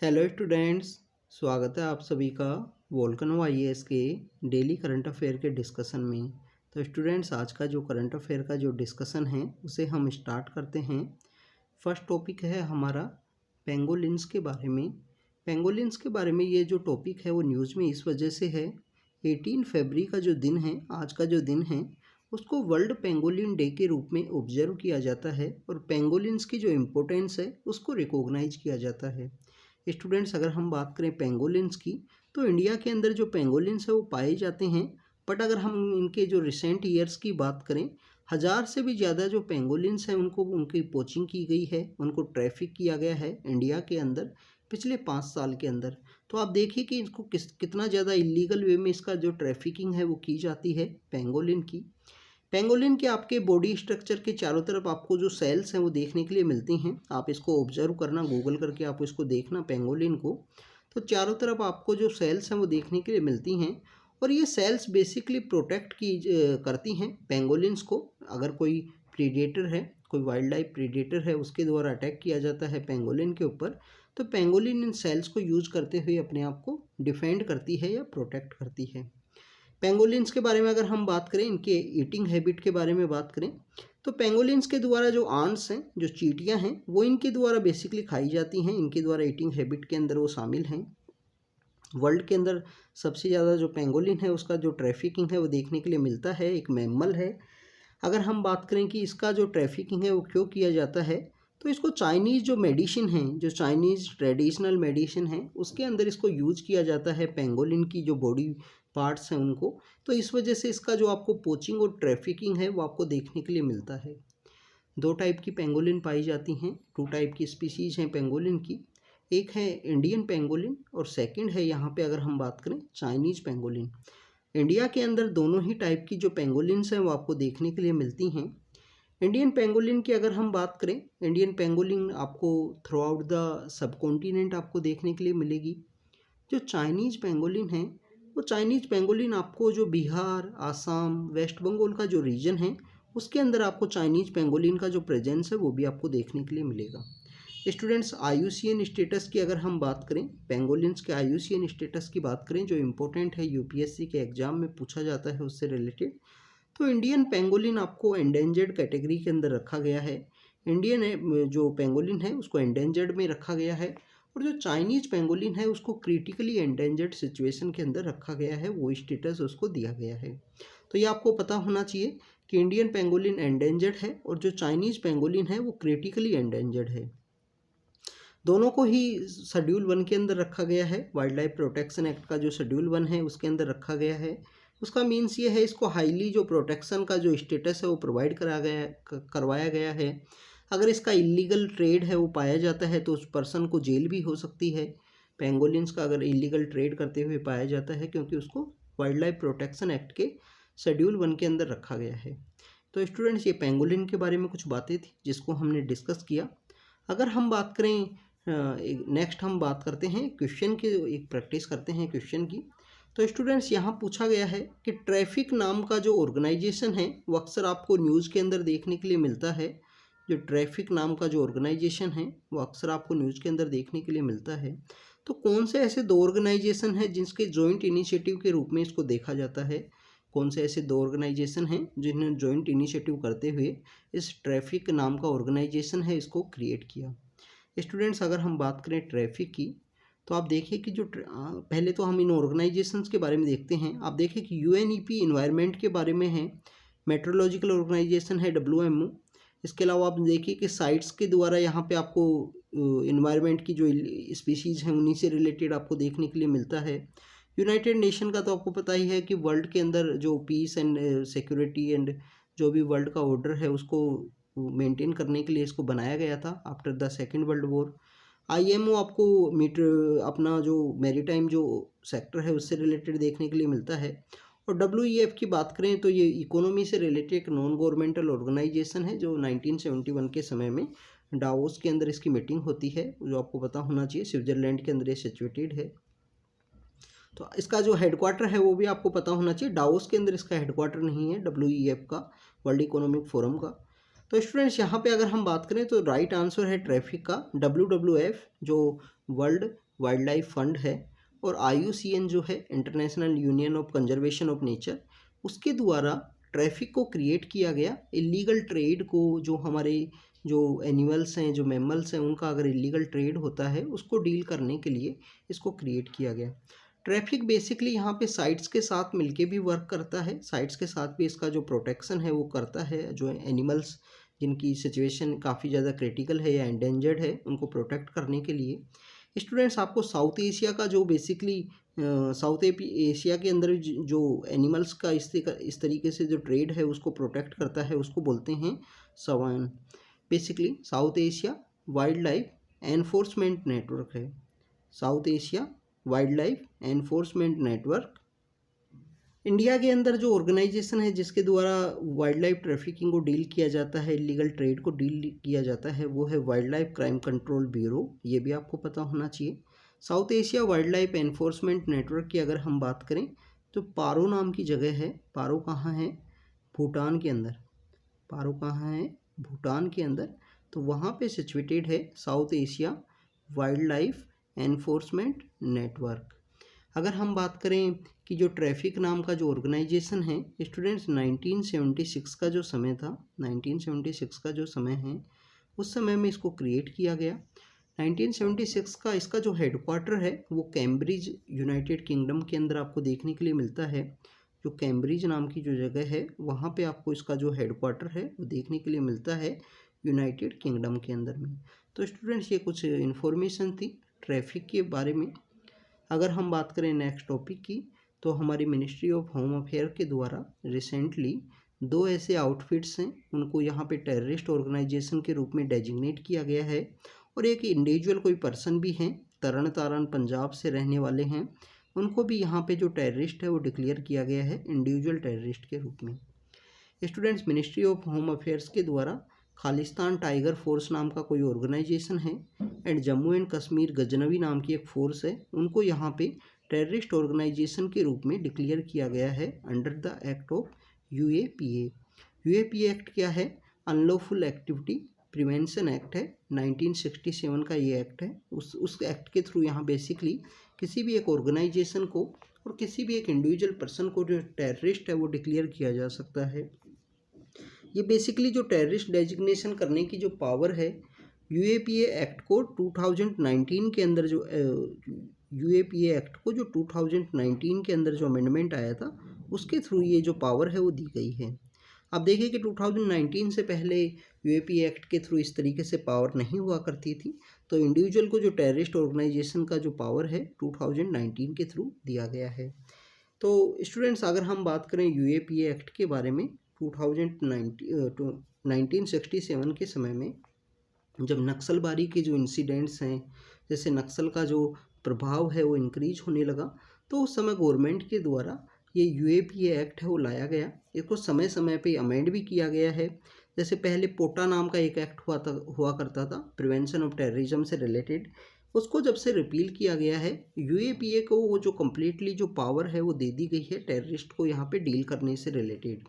Hello students. स्वागत है आप सभी का वोल्कनो आईएएस के डेली करंट अफेयर के डिस्कशन में। तो स्टूडेंट्स, आज का जो करंट अफेयर का जो डिस्कशन है उसे हम स्टार्ट करते हैं। फर्स्ट टॉपिक है हमारा पेंगोलिन्स के बारे में। पेंगोलिन्स के बारे में ये जो टॉपिक है वो न्यूज़ में इस वजह से है, 18 फरवरी का जो दिन है, आज का जो दिन है, उसको वर्ल्ड पेंगोलिन डे के रूप में ऑब्जर्व किया जाता है और पेंगोलिन्स की जो इम्पोर्टेंस है उसको रिकॉग्नाइज किया जाता है। स्टूडेंट्स, अगर हम बात करें पेंगोलिन्स की, तो इंडिया के अंदर जो पेंगोलिन्स है वो पाए जाते हैं, बट अगर हम इनके जो रिसेंट ईयर्स की बात करें, 1000 से भी ज़्यादा जो पेंगोलिन्स हैं उनको उनकी पोचिंग की गई है, उनको ट्रैफिक किया गया है इंडिया के अंदर पिछले 5 साल के अंदर। तो आप देखिए कि इसको कितना ज़्यादा इलीगल वे में इसका जो ट्रैफिकिंग है वो की जाती है पेंगोलिन की। पेंगोलिन के आपके बॉडी स्ट्रक्चर के चारों तरफ आपको जो सेल्स हैं वो देखने के लिए मिलती हैं। आप इसको ऑब्जर्व करना, गूगल करके आप इसको देखना पेंगोलिन को, तो चारों तरफ आपको जो सेल्स हैं वो देखने के लिए मिलती हैं। और ये सेल्स बेसिकली प्रोटेक्ट करती हैं पेंगोलिन्स को। अगर कोई प्रीडेटर है, कोई वाइल्ड लाइफ प्रीडेटर है, उसके द्वारा अटैक किया जाता है पेंगोलिन के ऊपर, तो पेंगोलिन इन सेल्स को यूज करते हुए अपने आप को डिफेंड करती है या प्रोटेक्ट करती है। पेंगोलिन्स के बारे में अगर हम बात करें, इनके ईटिंग हैबिट के बारे में बात करें, तो पेंगोलिन्स के द्वारा जो आंट्स हैं, जो चींटियां हैं, वो इनके द्वारा बेसिकली खाई जाती हैं। इनके द्वारा ईटिंग हैबिट के अंदर वो शामिल हैं। वर्ल्ड के अंदर सबसे ज़्यादा जो पेंगोलिन है उसका जो ट्रैफिकिंग है वो देखने के लिए मिलता है, एक मैमल है। अगर हम बात करें कि इसका जो ट्रैफिकिंग है वो क्यों किया जाता है, तो इसको चाइनीज़ जो मेडिसिन है, जो चाइनीज़ ट्रेडिशनल मेडिसिन है, उसके अंदर इसको यूज किया जाता है पेंगोलिन की जो बॉडी पार्ट्स हैं उनको। तो इस वजह से इसका जो आपको पोचिंग और ट्रैफिकिंग है वो आपको देखने के लिए मिलता है। 2 टाइप की पेंगोलिन पाई जाती हैं, 2 टाइप की स्पीसीज हैं पेंगोलिन की। एक है इंडियन पेंगोलिन और सेकंड है यहाँ पे अगर हम बात करें चाइनीज़ पेंगोलिन। इंडिया के अंदर दोनों ही टाइप की जो पेंगोलिन्स हैं वो आपको देखने के लिए मिलती हैं। इंडियन पेंगोलिन की अगर हम बात करें, इंडियन पेंगोलिन आपको through out the sub continent आपको देखने के लिए मिलेगी। जो चाइनीज़ पेंगोलिन है, वो चाइनीज़ पेंगोलिन आपको जो बिहार, आसाम, वेस्ट बंगाल का जो रीजन है उसके अंदर आपको चाइनीज़ पेंगोलिन का जो प्रेजेंस है वो भी आपको देखने के लिए मिलेगा। स्टूडेंट्स, आईयूसीएन स्टेटस की अगर हम बात करें, पेंगोलिन्स के आईयूसीएन स्टेटस की बात करें, जो इम्पोर्टेंट है, यूपीएससी के एग्जाम में पूछा जाता है उससे रिलेटेड, तो इंडियन पेंगोलिन आपको एंडेंजर्ड कैटेगरी के अंदर रखा गया है। इंडियन जो पेंगोलिन है उसको एंडेंजर्ड में रखा गया है, और जो चाइनीज़ पेंगोलिन है उसको क्रिटिकली एंडेंजर्ड सिचुएशन के अंदर रखा गया है, वो स्टेटस उसको दिया गया है। तो ये आपको पता होना चाहिए कि इंडियन पेंगोलिन एंडेंजर्ड है और जो चाइनीज़ पेंगोलिन है वो क्रिटिकली एंडेंजर्ड है। दोनों को ही शेड्यूल 1 के अंदर रखा गया है। वाइल्ड लाइफ प्रोटेक्शन एक्ट का जो शेड्यूल 1 है उसके अंदर रखा गया है। उसका मीन्स ये है, इसको हाईली जो प्रोटेक्शन का जो स्टेटस है वो प्रोवाइड करवाया गया है। अगर इसका इलीगल ट्रेड है वो पाया जाता है तो उस पर्सन को जेल भी हो सकती है। पेंगोलिन्स का अगर इलीगल ट्रेड करते हुए पाया जाता है, क्योंकि उसको वाइल्ड लाइफ प्रोटेक्शन एक्ट के शेड्यूल 1 के अंदर रखा गया है। तो स्टूडेंट्स, ये पेंगोलिन के बारे में कुछ बातें थी जिसको हमने डिस्कस किया। अगर हम बात करें, नेक्स्ट हम बात करते हैं क्वेश्चन की, एक प्रैक्टिस करते हैं क्वेश्चन की। तो स्टूडेंट्स, यहाँ पूछा गया है कि ट्रैफिक नाम का जो ऑर्गेनाइजेशन है वो अक्सर आपको न्यूज़ के अंदर देखने के लिए मिलता है। जो ट्रैफिक नाम का जो ऑर्गेनाइजेशन है वो अक्सर आपको न्यूज़ के अंदर देखने के लिए मिलता है। तो कौन से ऐसे 2 ऑर्गेनाइजेशन हैं जिनके जॉइंट इनिशिएटिव के रूप में इसको देखा जाता है? कौन से ऐसे 2 ऑर्गेनाइजेशन हैं जिन्होंने जॉइंट इनिशिएटिव करते हुए इस ट्रैफिक नाम का ऑर्गेनाइजेशन है इसको क्रिएट किया? स्टूडेंट्स, अगर हम बात करें ट्रैफिक की, तो आप देखिए कि पहले तो हम इन ऑर्गेनाइजेशंस के बारे में देखते हैं। आप देखिए कि यूएनईपी इन्वायरमेंट के बारे में है, मेट्रोलॉजिकल ऑर्गेनाइजेशन है डब्ल्यूएमओ। इसके अलावा आप देखिए कि साइट्स के द्वारा यहाँ पे आपको इन्वायरमेंट की जो स्पीशीज़ हैं उन्हीं से रिलेटेड आपको देखने के लिए मिलता है। यूनाइटेड नेशन का तो आपको पता ही है कि वर्ल्ड के अंदर जो पीस एंड सिक्योरिटी एंड जो भी वर्ल्ड का ऑर्डर है उसको मेंटेन करने के लिए इसको बनाया गया था after the second world war. IMO आपको मीटर अपना जो मैरीटाइम जो सेक्टर है उससे रिलेटेड देखने के लिए मिलता है। और डब्ल्यूईएफ की बात करें तो ये इकोनॉमी से रिलेटेड एक नॉन गवर्नमेंटल ऑर्गेनाइजेशन है, जो 1971 के समय में डावोस के अंदर इसकी मीटिंग होती है, जो आपको पता होना चाहिए। स्विट्जरलैंड के अंदर ये सिचुएटेड है। तो इसका जो हेडक्वार्टर है वो भी आपको पता होना चाहिए। डावोस के अंदर इसका हेडक्वार्टर नहीं है डब्ल्यूईएफ का, वर्ल्ड इकोनॉमिक फोरम का। तो स्टूडेंट्स, यहाँ पे अगर हम बात करें तो राइट आंसर है ट्रैफिक का, WWF जो वर्ल्ड वाइल्ड लाइफ फंड है, और IUCN जो है international union of conservation of nature, उसके द्वारा ट्रैफिक को क्रिएट किया गया। इलीगल ट्रेड को, जो हमारे जो एनिमल्स हैं, जो मैमल्स हैं, उनका अगर इलीगल ट्रेड होता है उसको डील करने के लिए इसको क्रिएट किया गया। ट्रैफिक बेसिकली यहाँ पे साइट्स के साथ मिलके भी वर्क करता है, साइट्स के साथ भी इसका जो प्रोटेक्शन है वो करता है। जो एनिमल्स जिनकी सिचुएशन काफ़ी ज़्यादा क्रिटिकल है या एंडेंजर्ड है, उनको प्रोटेक्ट करने के लिए। स्टूडेंट्स, आपको साउथ एशिया का जो बेसिकली साउथ एशिया के अंदर जो एनिमल्स का इस तरीके से जो ट्रेड है उसको प्रोटेक्ट करता है, उसको बोलते हैं सवान। Basically South Asia wild life enforcement network है, South Asia wild life enforcement network. India के अंदर जो ऑर्गेनाइजेशन है जिसके द्वारा वाइल्ड लाइफ ट्रैफिकिंग को डील किया जाता है, इलीगल ट्रेड को डील किया जाता है, वो है wild life crime control bureau. ये भी आपको पता होना चाहिए। South Asia wild life enforcement network की अगर हम बात करें तो पारो नाम की जगह है। पारो कहाँ है? भूटान के अंदर। पारो कहाँ है? भूटान के अंदर। तो वहाँ पे सिचुएटेड है South Asia wild life enforcement network. अगर हम बात करें कि जो ट्रैफिक नाम का जो ऑर्गेनाइजेशन है स्टूडेंट्स, 1976 का जो समय था, 1976 का जो समय है उस समय में इसको क्रिएट किया गया। 1976 का इसका जो हेडक्वार्टर है वो कैम्ब्रिज यूनाइटेड किंगडम के अंदर आपको देखने के लिए मिलता है। जो कैम्ब्रिज नाम की जो जगह है वहाँ पे आपको इसका जो हेडक्वार्टर है वो देखने के लिए मिलता है यूनाइटेड किंगडम के अंदर में। तो स्टूडेंट्स, ये कुछ इन्फॉर्मेशन थी ट्रैफिक के बारे में। अगर हम बात करें नेक्स्ट टॉपिक की, तो हमारी मिनिस्ट्री ऑफ होम अफेयर के द्वारा रिसेंटली 2 ऐसे आउटफिट्स हैं, उनको यहाँ पे टेररिस्ट ऑर्गेनाइजेशन के रूप में डेजिग्नेट किया गया है। और एक इंडिविजुअल कोई पर्सन भी हैं, तरन तारण पंजाब से रहने वाले हैं, उनको भी यहाँ पे जो टेररिस्ट है वो डिक्लेयर किया गया है इंडिविजुअल टेररिस्ट के रूप में। Students, ministry of home affairs के द्वारा खालिस्तान टाइगर फोर्स नाम का कोई ऑर्गेनाइजेशन है एंड जम्मू एंड कश्मीर गजनवी नाम की एक फोर्स है, उनको यहाँ पे टेररिस्ट ऑर्गेनाइजेशन के रूप में डिक्लेयर किया गया है under the act of UAPA। UAPA act क्या है? अनलॉफुल एक्टिविटी प्रिवेंशन एक्ट है, 1967 का ये एक्ट है। उस एक्ट के थ्रू यहाँ बेसिकली किसी भी एक ऑर्गेनाइजेशन को और किसी भी एक इंडिविजुअल पर्सन को जो टेररिस्ट है वो डिक्लेयर किया जा सकता है। ये बेसिकली जो टेररिस्ट डेजिग्नेशन करने की जो पावर है, UAPA एक्ट को 2019 के अंदर जो UAPA एक्ट को जो 2019 के अंदर जो अमेंडमेंट आया था उसके थ्रू ये जो पावर है वो दी गई है। अब देखिए कि 2019 से पहले UAPA एक्ट के थ्रू इस तरीके से पावर नहीं हुआ करती थी, तो इंडिविजुअल को जो टेररिस्ट ऑर्गेनाइजेशन का जो पावर है 2019 के थ्रू दिया गया है। तो स्टूडेंट्स, अगर हम बात करें UAPA एक्ट के बारे में, 1967 के समय में जब नक्सलबारी के जो इंसिडेंट्स हैं, जैसे नक्सल का जो प्रभाव है वो इंक्रीज होने लगा, तो उस समय गवर्नमेंट के द्वारा ये UAPA एक्ट है वो लाया गया। इसको समय समय पे अमेंड भी किया गया है। जैसे पहले पोटा नाम का एक एक्ट हुआ करता था प्रिवेंशन ऑफ टेररिज्म से रिलेटेड, उसको जब से रिपील किया गया है, UAPA को वो जो कम्प्लीटली जो पावर है वो दे दी गई है टेररिस्ट को यहाँ पे डील करने से रिलेटेड।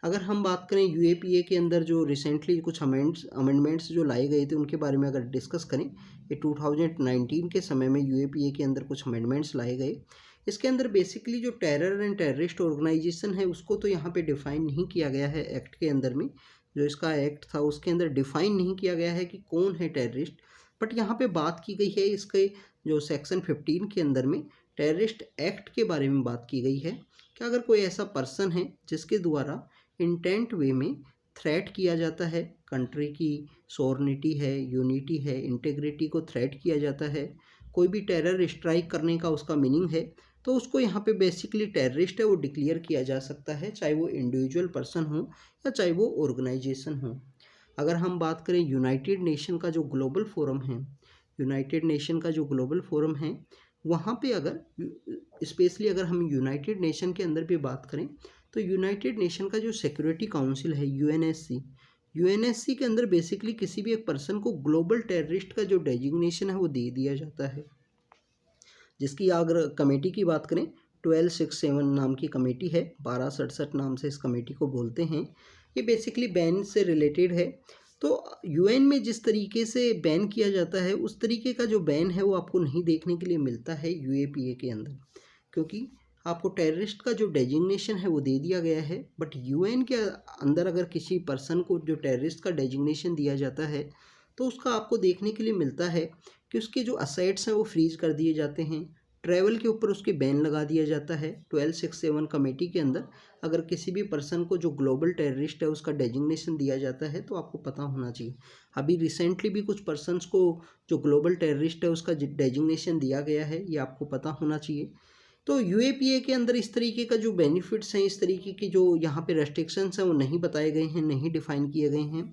अगर हम बात करें UAPA के अंदर जो रिसेंटली कुछ अमेंडमेंट्स जो लाए गए थे उनके बारे में अगर डिस्कस करें, ये 2019 के समय में UAPA के अंदर कुछ अमेंडमेंट्स लाए गए। इसके अंदर बेसिकली जो टेरर एंड टेररिस्ट ऑर्गेनाइजेशन है उसको तो यहाँ पे डिफ़ाइन नहीं किया गया है एक्ट के अंदर में। जो इसका एक्ट था उसके अंदर डिफ़ाइन नहीं किया गया है कि कौन है टेररिस्ट, बट यहाँ पे बात की गई है इसके जो सेक्शन 15 के अंदर में टेररिस्ट एक्ट के बारे में बात की गई है कि अगर कोई ऐसा पर्सन है जिसके द्वारा इंटेंट वे में थ्रेट किया जाता है, कंट्री की सॉवरेनिटी है, यूनिटी है, इंटेग्रिटी को थ्रेट किया जाता है, कोई भी टेरर स्ट्राइक करने का उसका मीनिंग है, तो उसको यहाँ पे बेसिकली टेररिस्ट है वो डिक्लेयर किया जा सकता है, चाहे वो इंडिविजुअल पर्सन हो या चाहे वो ऑर्गेनाइजेशन हो। अगर हम बात करें यूनाइटेड नेशन का जो ग्लोबल फोरम है, यूनाइटेड नेशन का जो ग्लोबल फोरम है, वहाँ पे अगर स्पेशली अगर हम यूनाइटेड नेशन के अंदर भी बात करें तो यूनाइटेड नेशन का जो सिक्योरिटी काउंसिल है यूएनएससी के अंदर बेसिकली किसी भी एक पर्सन को ग्लोबल टेररिस्ट का जो डेजिग्नेशन है वो दे दिया जाता है। जिसकी अगर कमेटी की बात करें 1267 नाम की कमेटी है, 1267 नाम से इस कमेटी को बोलते हैं। ये बेसिकली बैन से रिलेटेड है। तो यूएन में जिस तरीके से बैन किया जाता है उस तरीके का जो बैन है वो आपको नहीं देखने के लिए मिलता है यूएपीए के अंदर, क्योंकि आपको टेररिस्ट का जो डेजिग्नेशन है वो दे दिया गया है। बट यूएन के अंदर अगर किसी पर्सन को जो टेररिस्ट का डेजिग्नेशन दिया जाता है तो उसका आपको देखने के लिए मिलता है कि उसके जो असेट्स हैं वो फ्रीज कर दिए जाते हैं, ट्रैवल के ऊपर उसके बैन लगा दिया जाता है। 1267 कमेटी के अंदर अगर किसी भी पर्सन को जो ग्लोबल टेररिस्ट है उसका डेजिग्नेशन दिया जाता है तो आपको पता होना चाहिए। अभी रिसेंटली भी कुछ पर्सनस को जो ग्लोबल टेररिस्ट है उसका डेजिग्नेशन दिया गया है, ये आपको पता होना चाहिए। तो यूएपीए के अंदर इस तरीके का जो बेनिफिट्स हैं, इस तरीके की जो यहाँ पे रेस्ट्रिक्शंस हैं वो नहीं बताए गए हैं, नहीं डिफाइन किए गए हैं।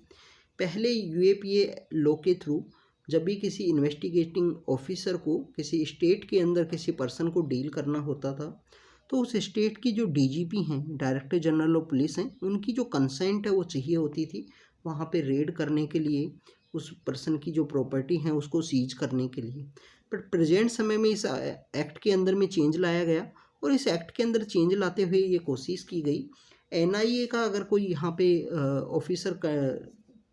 पहले यूएपीए लॉ के थ्रू जब भी किसी इन्वेस्टिगेटिंग ऑफिसर को किसी स्टेट के अंदर किसी पर्सन को डील करना होता था तो उस स्टेट की जो डीजीपी हैं, डायरेक्टर जनरल ऑफ पुलिस हैं, उनकी जो कंसेंट है वो चाहिए होती थी वहाँ पे रेड करने के लिए, उस पर्सन की जो प्रॉपर्टी है उसको सीज करने के लिए। बट प्रेजेंट समय में इस एक्ट के अंदर में चेंज लाया गया और इस एक्ट के अंदर चेंज लाते हुए ये कोशिश की गई, एनआईए का अगर कोई यहाँ पे ऑफिसर का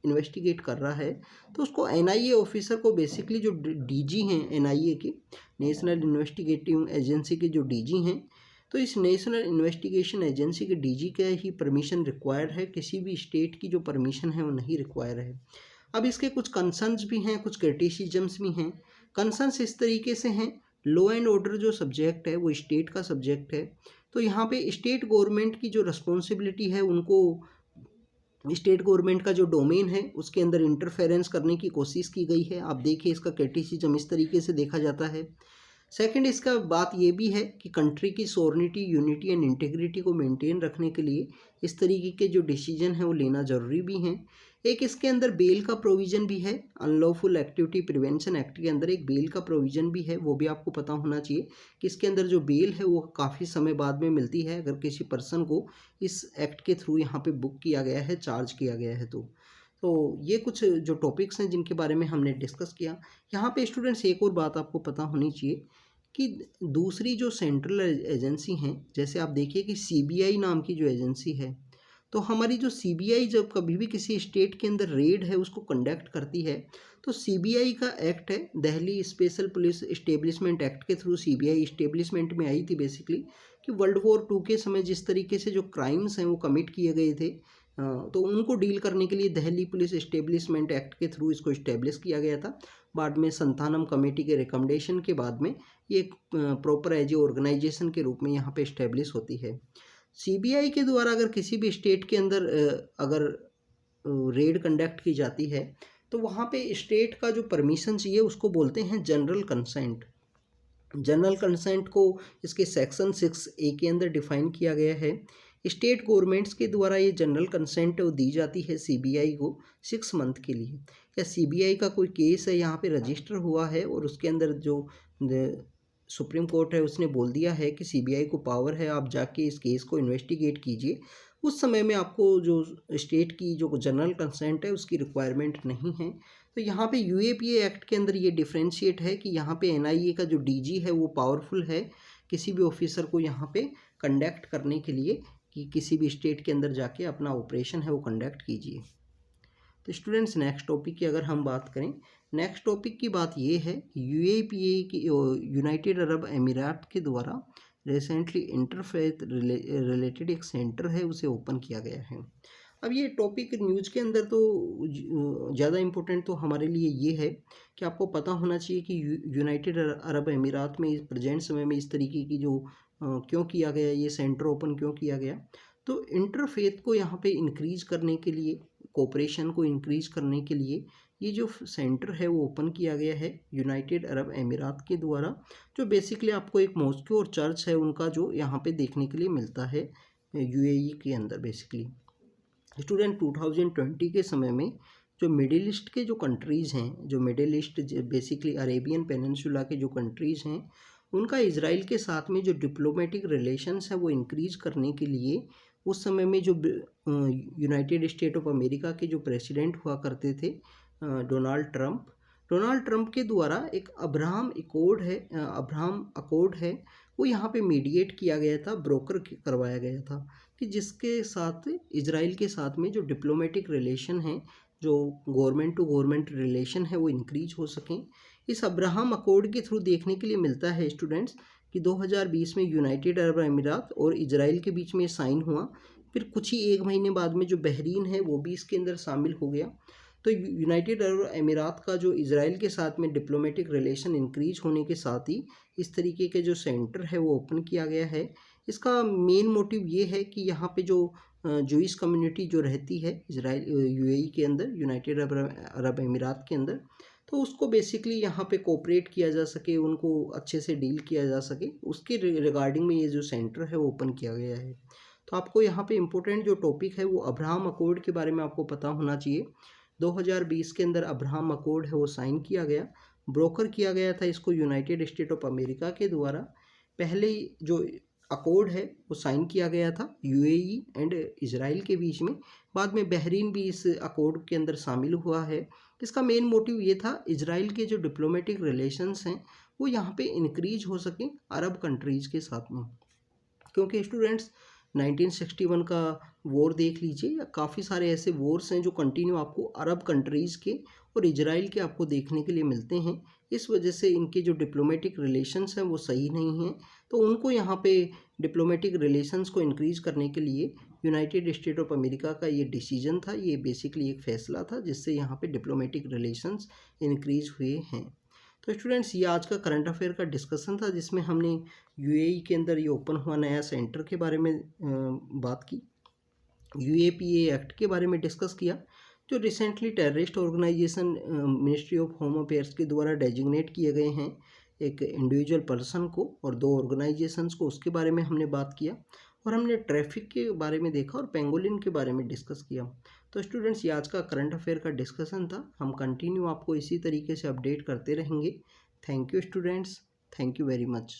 इन्वेस्टिगेट कर रहा है तो उसको एनआईए ऑफिसर को बेसिकली जो डीजी हैं एनआईए के, नेशनल इन्वेस्टिगेटिव एजेंसी के जो डीजी हैं, तो इस नेशनल इन्वेस्टिगेशन एजेंसी के डीजी का ही परमिशन रिक्वायर्ड है, किसी भी स्टेट की जो परमिशन है वो नहीं रिक्वायर है। अब इसके कुछ कंसर्न्स भी हैं, कुछ क्रिटिसिजम्स भी हैं। कंसर्न्स इस तरीके से हैं, लॉ एंड ऑर्डर जो सब्जेक्ट है वो स्टेट का सब्जेक्ट है, तो यहाँ पे स्टेट गवर्नमेंट की जो रिस्पॉन्सिबिलिटी है, उनको स्टेट गवर्नमेंट का जो डोमेन है उसके अंदर इंटरफेरेंस करने की कोशिश की गई है। आप देखिए इसका क्रिटिसिज्म इस तरीके से देखा जाता है। सेकंड, इसका बात ये भी है कि कंट्री की सोवरेनिटी, यूनिटी एंड इंटीग्रिटी को मेंटेन रखने के लिए इस तरीके के जो डिसीजन है वो लेना ज़रूरी भी हैं। एक इसके अंदर बेल का प्रोविज़न भी है, अनलॉफुल एक्टिविटी प्रिवेंशन एक्ट के अंदर एक बेल का प्रोविज़न भी है, वो भी आपको पता होना चाहिए कि इसके अंदर जो बेल है वो काफ़ी समय बाद में मिलती है अगर किसी पर्सन को इस एक्ट के थ्रू यहाँ पे बुक किया गया है, चार्ज किया गया है। तो ये कुछ जो टॉपिक्स हैं जिनके बारे में हमने डिस्कस किया। यहाँ पे स्टूडेंट्स एक और बात आपको पता होनी चाहिए कि दूसरी जो सेंट्रल एजेंसी हैं, जैसे आप देखिए कि सीबीआई नाम की जो एजेंसी है, तो हमारी जो सीबीआई जब कभी भी किसी स्टेट के अंदर रेड है उसको कंडक्ट करती है, तो सीबीआई का एक्ट है, Delhi special police establishment act के थ्रू सीबीआई इस्टेब्लिशमेंट में आई थी बेसिकली, कि वर्ल्ड वॉर 2 के समय जिस तरीके से जो क्राइम्स हैं वो कमिट किए गए थे, तो उनको डील करने के लिए दिल्ली पुलिस इस्टेब्लिशमेंट एक्ट के थ्रू इसको इस्टेब्लिश किया गया था। बाद में संथानम कमेटी के रिकमेंडेशन के बाद में ये एक प्रॉपर एज ए ऑर्गेनाइजेशन के रूप में यहाँ पे इस्टेब्लिश होती है। सीबीआई के द्वारा अगर किसी भी स्टेट के अंदर अगर रेड कंडक्ट की जाती है तो वहाँ पे स्टेट का जो परमिशन चाहिए उसको बोलते हैं जनरल कंसेंट। जनरल कंसेंट को इसके सेक्शन 6A के अंदर डिफाइन किया गया है। स्टेट गवर्नमेंट्स के द्वारा ये जनरल कंसेंट दी जाती है सीबीआई को 6 मंथ के लिए। या सीबीआई का कोई केस है यहाँ पे रजिस्टर हुआ है और उसके अंदर जो सुप्रीम कोर्ट है उसने बोल दिया है कि सीबीआई को पावर है, आप जाके इस केस को इन्वेस्टिगेट कीजिए, उस समय में आपको जो स्टेट की जो जनरल कंसेंट है उसकी रिक्वायरमेंट नहीं है। तो यहाँ पे यूएपीए एक्ट के अंदर ये डिफ्रेंशिएट है कि यहाँ पे एनआईए का जो डीजी है वो पावरफुल है किसी भी ऑफिसर को यहाँ पे कंडक्ट करने के लिए कि किसी भी स्टेट के अंदर जाके अपना ऑपरेशन है वो कंडक्ट कीजिए। तो स्टूडेंट्स नेक्स्ट टॉपिक की अगर हम बात करें, नेक्स्ट टॉपिक की बात ये है यूएपीए की यूनाइटेड अरब अमीरात के द्वारा रिसेंटली इंटरफेथ रिलेटेड एक सेंटर है उसे ओपन किया गया है। अब ये टॉपिक न्यूज़ के अंदर तो ज़्यादा इम्पोर्टेंट तो हमारे लिए ये है कि आपको पता होना चाहिए कि यूनाइटेड अरब अमीरात में इस प्रेजेंट समय में इस तरीके की जो क्यों किया गया, ये सेंटर ओपन क्यों किया गया, तो इंटरफेथ को यहाँ पे इंक्रीज करने के लिए, कोऑपरेशन को इंक्रीज करने के लिए ये जो सेंटर है वो ओपन किया गया है यूनाइटेड अरब अमीरात के द्वारा, जो बेसिकली आपको एक मॉस्को और चर्च है उनका जो यहाँ पे देखने के लिए मिलता है यूएई के अंदर। बेसिकली स्टूडेंट 2020 के समय में जो मिडिल ईस्ट के जो कंट्रीज़ हैं, जो middle east basically Arabian peninsula के जो कंट्रीज़ हैं, उनका इजराइल के साथ में जो डिप्लोमेटिक रिलेशंस हैं वो इंक्रीज करने के लिए उस समय में जो यूनाइटेड स्टेट ऑफ अमेरिका के जो प्रेसिडेंट हुआ करते थे डोनाल्ड ट्रंप के द्वारा एक अब्राहम अकॉर्ड है वो यहाँ पे मीडिएट किया गया था, ब्रोकर करवाया गया था कि जिसके साथ इजराइल के साथ में जो डिप्लोमेटिक रिलेशन हैं जो गवर्नमेंट टू गवर्नमेंट रिलेशन है वो इंक्रीज हो सकें। इस अब्राहम अकॉर्ड के थ्रू देखने के लिए मिलता है स्टूडेंट्स कि 2020 में यूनाइटेड अरब अमीरात और इजराइल के बीच में साइन हुआ। फिर कुछ ही एक महीने बाद में जो बहरीन है वो भी इसके अंदर शामिल हो गया। तो यूनाइटेड अरब अमीरात का जो इजराइल के साथ में डिप्लोमेटिक रिलेशन इंक्रीज होने के साथ ही इस तरीके के जो सेंटर है वो ओपन किया गया है। इसका मेन मोटिव ये है कि यहाँ पे जो जूइश कम्युनिटी जो रहती है इजराइल यूएई के अंदर, यूनाइटेड अरब अमीरात के अंदर, तो उसको बेसिकली यहाँ पे कोऑपरेट किया जा सके, उनको अच्छे से डील किया जा सके, उसके रिगार्डिंग में ये जो सेंटर है वो ओपन किया गया है। तो आपको यहाँ पे इम्पोर्टेंट जो टॉपिक है वो अब्राहम अकॉर्ड के बारे में आपको पता होना चाहिए। 2020 के अंदर अब्राहम अकॉर्ड है वो साइन किया गया, ब्रोकर किया गया था इसको यूनाइटेड स्टेट ऑफ अमेरिका के द्वारा। पहले जो अकॉर्ड है वो साइन किया गया था यूएई एंड इजराइल के बीच में, बाद में बहरीन भी इस अकॉर्ड के अंदर शामिल हुआ है। इसका मेन मोटिव ये था इजराइल के जो डिप्लोमेटिक रिलेशंस हैं वो यहाँ पे इंक्रीज हो सकें अरब कंट्रीज़ के साथ में, क्योंकि स्टूडेंट्स 1961 का वॉर देख लीजिए, काफ़ी सारे ऐसे वॉर्स हैं जो कंटिन्यू आपको अरब कंट्रीज़ के और इजराइल के आपको देखने के लिए मिलते हैं। इस वजह से इनके जो डिप्लोमेटिक रिलेशंस हैं वो सही नहीं हैं। तो उनको यहाँ पे डिप्लोमेटिक रिलेशंस को इंक्रीज़ करने के लिए यूनाइटेड स्टेट ऑफ अमेरिका का ये डिसीजन था, ये बेसिकली एक फ़ैसला था जिससे यहाँ पे डिप्लोमेटिक रिलेशंस इंक्रीज़ हुए हैं। तो स्टूडेंट्स ये आज का करंट अफेयर का डिस्कशन था जिसमें हमने यूएई के अंदर ये ओपन हुआ नया सेंटर के बारे में बात की, यूएपीए एक्ट के बारे में डिस्कस किया, जो recently terrorist organisation ministry of home affairs के द्वारा डेजिग्नेट किए गए हैं एक इंडिविजुअल पर्सन को और 2 ऑर्गेनाइजेशंस को, उसके बारे में हमने बात किया। और हमने ट्रैफिक के बारे में देखा और पेंगोलिन के बारे में डिस्कस किया। तो स्टूडेंट्स ये आज का करंट अफेयर का डिस्कशन था, हम कंटिन्यू आपको इसी तरीके से अपडेट करते रहेंगे। Thank you students, thank you very much.